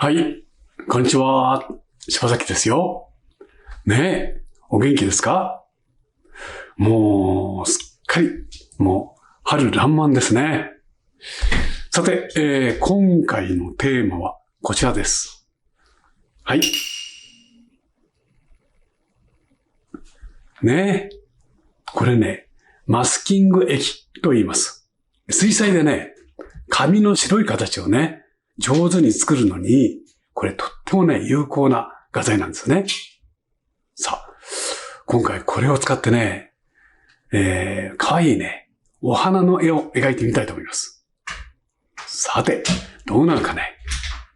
はい、こんにちは。柴崎ですよ。ねえ、お元気ですか？もう、すっかり、もう、春爛漫ですね。さて、今回のテーマはこちらです。はい。ねえ、これね、マスキング液と言います。水彩でね、紙の白い形をね、上手に作るのに、これとってもね、有効な画材なんですね。さあ、今回これを使ってね、かわいいね、お花の絵を描いてみたいと思います。さて、どうなるかね。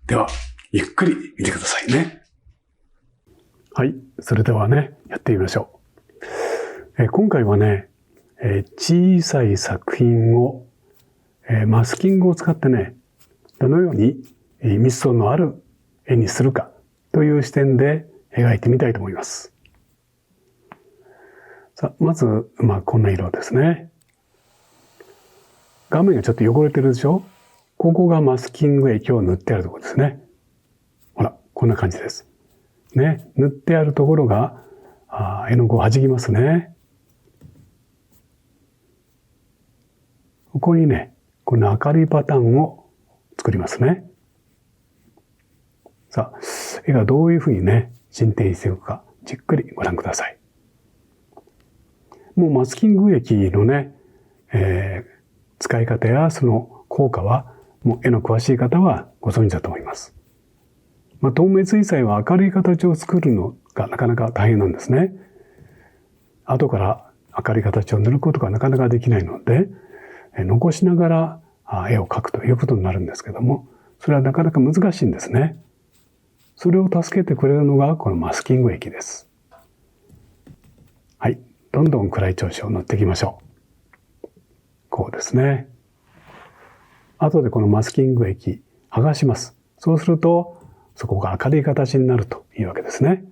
では、ゆっくり見てくださいね。はい、それではね、やってみましょう。今回はね、小さい作品を、マスキングを使ってね、どのように密度のある絵にするかという視点で描いてみたいと思います。さあ、まず、こんな色ですね。画面がちょっと汚れてるでしょ？ここがマスキング液を塗ってあるところですね。ほら、こんな感じです。ね、塗ってあるところが、絵の具を弾きますね。ここにね、この明るいパターンを作りますね。さあ、絵がどういうふうにね、進展していくか、じっくりご覧ください。もうマスキング液のね、使い方やその効果は、もう絵の詳しい方はご存知だと思います。透明水彩は明るい形を作るのがなかなか大変なんですね。後から明るい形を塗ることがなかなかできないので、残しながら絵を描くということになるんですけども、それはなかなか難しいんですね。それを助けてくれるのがこのマスキング液です。はい、どんどん暗い調子を塗っていきましょう。こうですね。後でこのマスキング液剥がします。そうするとそこが明るい形になるというわけですね。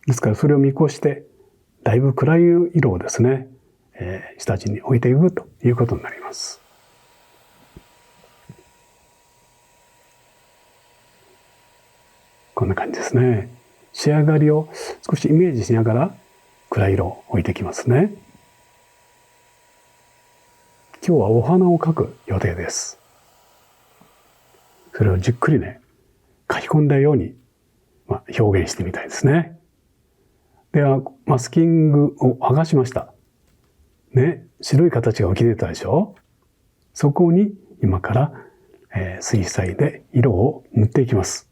ですからそれを見越してだいぶ暗い色をですね、下地に置いていくということになります。こんな感じですね。仕上がりを少しイメージしながら暗い色を置いていきますね。今日はお花を描く予定です。それをじっくりね、書き込んだように、表現してみたいですね。では、マスキングを剥がしました。ね、白い形が浮き出たでしょ？そこに今から、水彩で色を塗っていきます。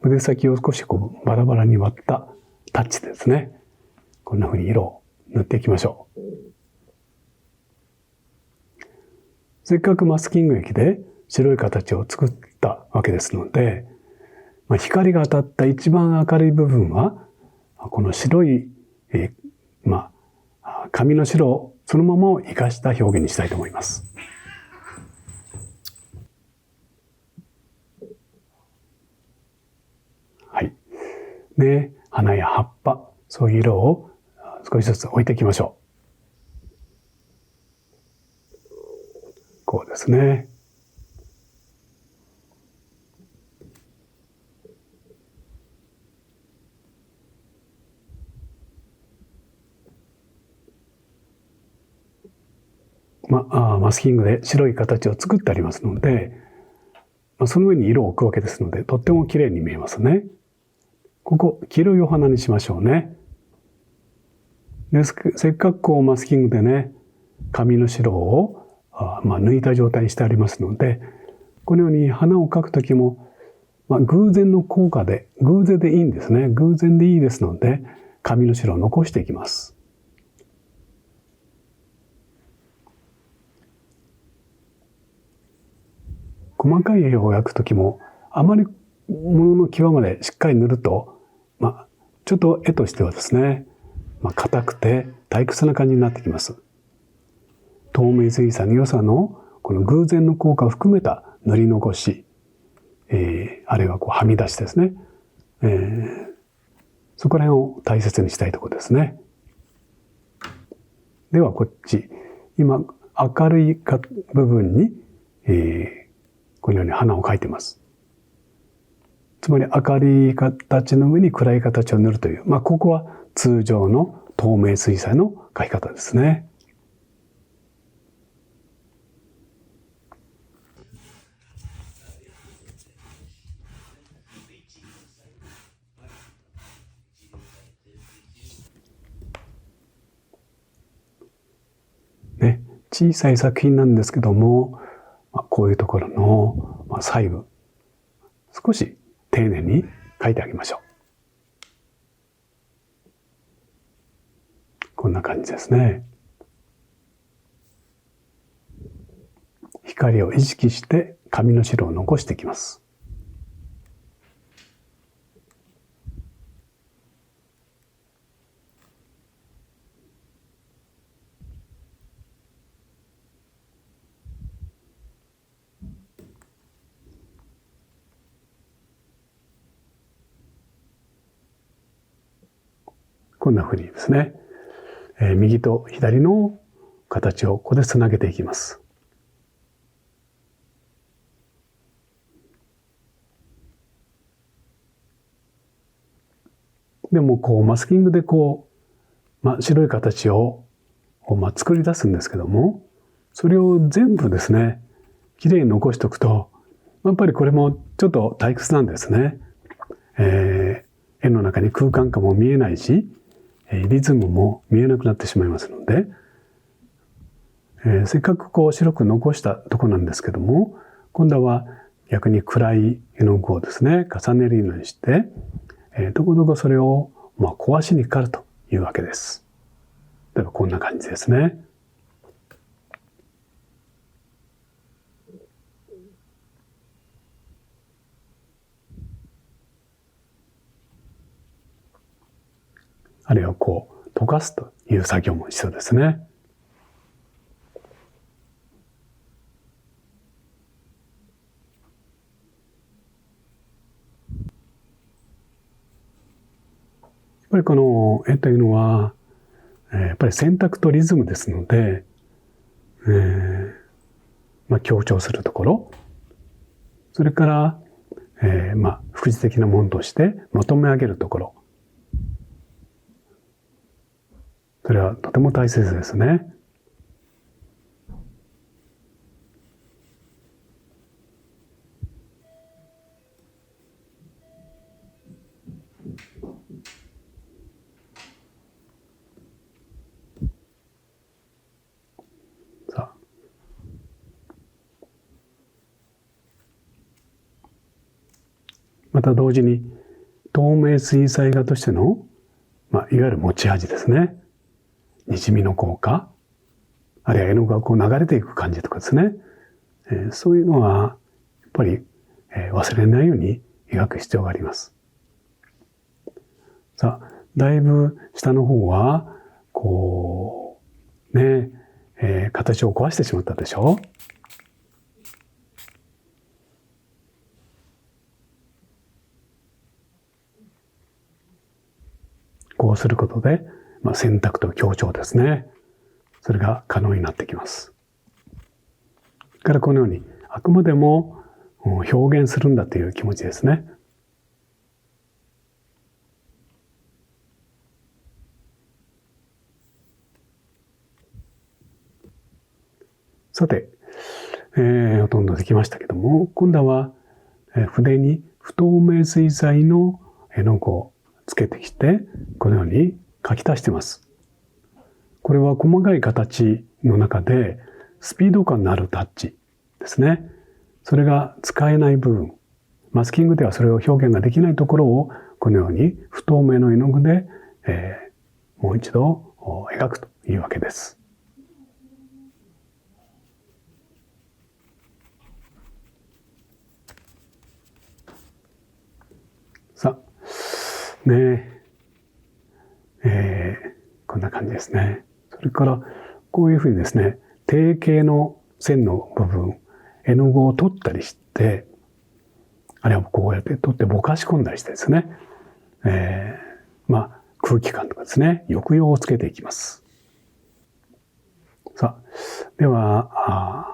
筆先を少しバラバラに割ったタッチでですね、こんな風に色を塗っていきましょう。せっかくマスキング液で白い形を作ったわけですので、光が当たった一番明るい部分はこの白い、紙の白をそのままを生かした表現にしたいと思います。はい。で、花や葉っぱ、そういう色を少しずつ置いていきましょう。こうですね。マスキングで白い形を作ってありますので、その上に色を置くわけですので、とっても綺麗に見えますね。ここ、黄色いお花にしましょうね。せっかくマスキングでね、紙の白を抜いた状態にしてありますので、このように花を描くときも、偶然の効果で、偶然でいいんですね。偶然でいいですので、紙の白を残していきます。細かい絵を描くときも、あまりものの際までしっかり塗ると、ちょっと絵としてはですね、硬くて退屈な感じになってきます。透明水彩の良さのこの偶然の効果を含めた塗り残し、あるいははみ出しですね、そこら辺を大切にしたいところですね。ではこっち今、明るい部分に、このように花を描いています。つまり明るい形の上に暗い形を塗るという、ここは通常の透明水彩の描き方ですね。ね、小さい作品なんですけども、こういうところの細部、少し丁寧に描いてあげましょう。こんな感じですね。光を意識して紙の白を残していきます。こんな風にですね、右と左の形をここでつなげていきます。でもマスキングで白い形を作り出すんですけども、それを全部ですね、きれいに残しておくと、やっぱりこれもちょっと退屈なんですね。絵の中に空間感も見えないし、リズムも見えなくなってしまいますので、せっかく白く残したとこなんですけども、今度は逆に暗い絵の具をですね、重ねるようにして、どこどこそれを壊しにかかるというわけです。例えばこんな感じですね。あるいは溶かすという作業も必要ですね。やっぱりこの絵というのは、やっぱり選択とリズムですので、強調するところ、それから、副次的なものとして求め上げるところ、それはとても大切ですね。さあ、また同時に透明水彩画としての、いわゆる持ち味ですね。にじみの効果、あるいは絵の具が流れていく感じとかですね。そういうのはやっぱり、忘れないように描く必要があります。さあ、だいぶ下の方は形を壊してしまったでしょ。こうすることで、選択と強調ですね。それが可能になってきます。からこのようにあくまでも表現するんだという気持ちですね。さて、ほとんどできましたけども、今度は筆に不透明水彩の絵の具をつけてきて、このように書き足しています。これは細かい形の中でスピード感のあるタッチですね。それが使えない部分、マスキングではそれを表現ができないところをこのように不透明の絵の具で、もう一度描くというわけです。さあ、こんな感じですね。それからこういうふうにですね、定型の線の部分、絵の具を取ったりして、あるいはこうやって取ってぼかし込んだりしてですね、空気感とかですね、抑揚をつけていきます。さあ、では、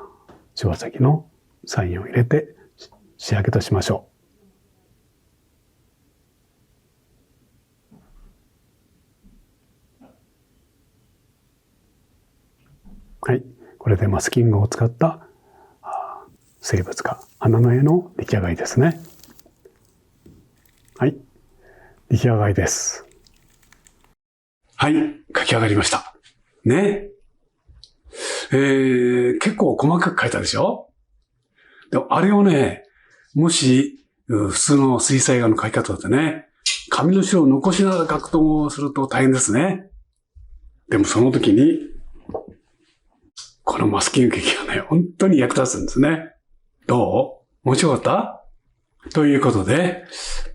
柴崎のサインを入れて仕上げとしましょう。はい。これでマスキングを使った生物画、花の絵の出来上がりですね。はい。出来上がりです。はい。描き上がりました。ね。結構細かく描いたでしょ？でもあれをね、もし普通の水彩画の描き方でね、紙の白を残しながら描くとすると大変ですね。でもその時に、このマスキング劇がね、本当に役立つんですね。どう？面白かった？ということで、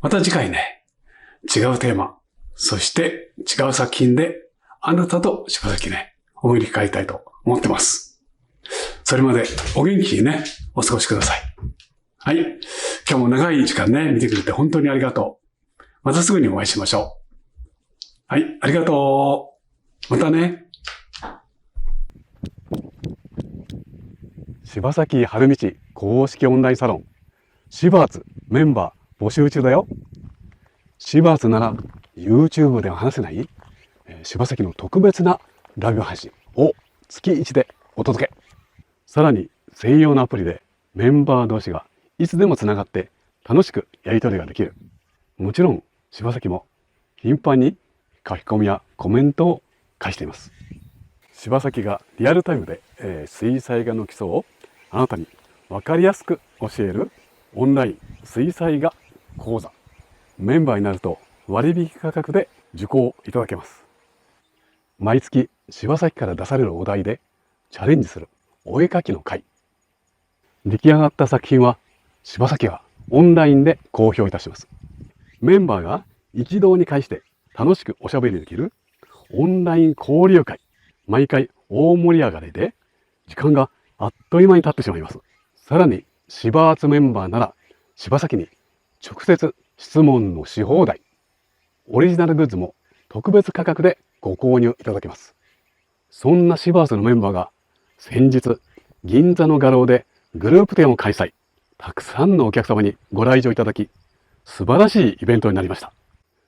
また次回ね、違うテーマ、そして違う作品で、あなたと柴崎ね、思いに変えたいと思ってます。それまでお元気にね、お過ごしください。はい。今日も長い時間ね、見てくれて本当にありがとう。またすぐにお会いしましょう。はい、ありがとう。またね。柴崎春道公式オンラインサロン、シバーツメンバー募集中だよ。シバーツなら YouTube では話せない柴崎の特別なライブ配信を月1でお届け。さらに専用のアプリでメンバー同士がいつでもつながって楽しくやり取りができる。もちろん柴崎も頻繁に書き込みやコメントを返しています。柴崎がリアルタイムで、水彩画の基礎をあなたに分かりやすく教えるオンライン水彩画講座。メンバーになると割引価格で受講いただけます。毎月柴崎から出されるお題でチャレンジするお絵描きの会。出来上がった作品は柴崎がオンラインで公表いたします。メンバーが一堂に会して楽しくおしゃべりできるオンライン交流会。毎回大盛り上がりで時間があっという間に経ってしまいます。さらに柴厚メンバーなら柴崎に直接質問のし放題。オリジナルグッズも特別価格でご購入いただけます。そんな柴厚のメンバーが先日銀座の画廊でグループ展を開催。たくさんのお客様にご来場いただき、素晴らしいイベントになりました。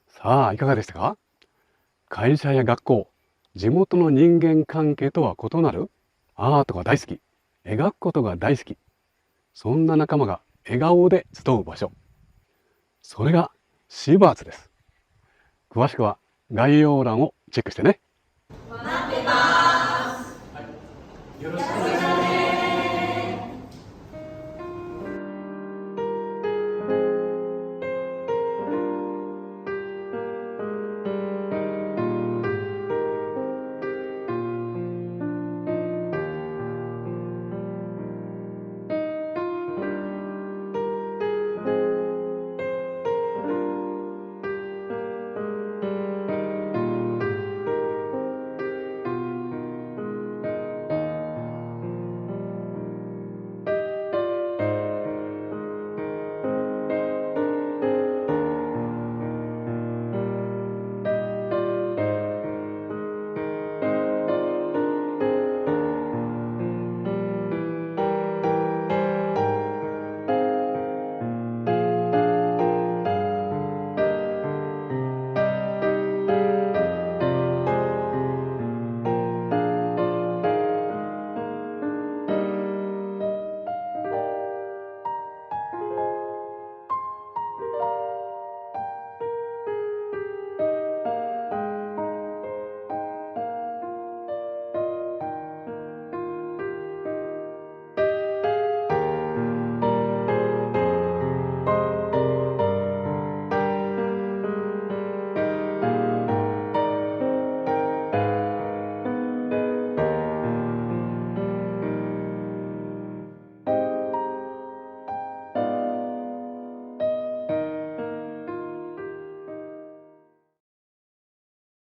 さあ、いかがでしたか？会社や学校、地元の人間関係とは異なるアートが大好き、描くことが大好き。そんな仲間が笑顔で集う場所。それがシバーツです。詳しくは概要欄をチェックしてね。待ってます。よろしく。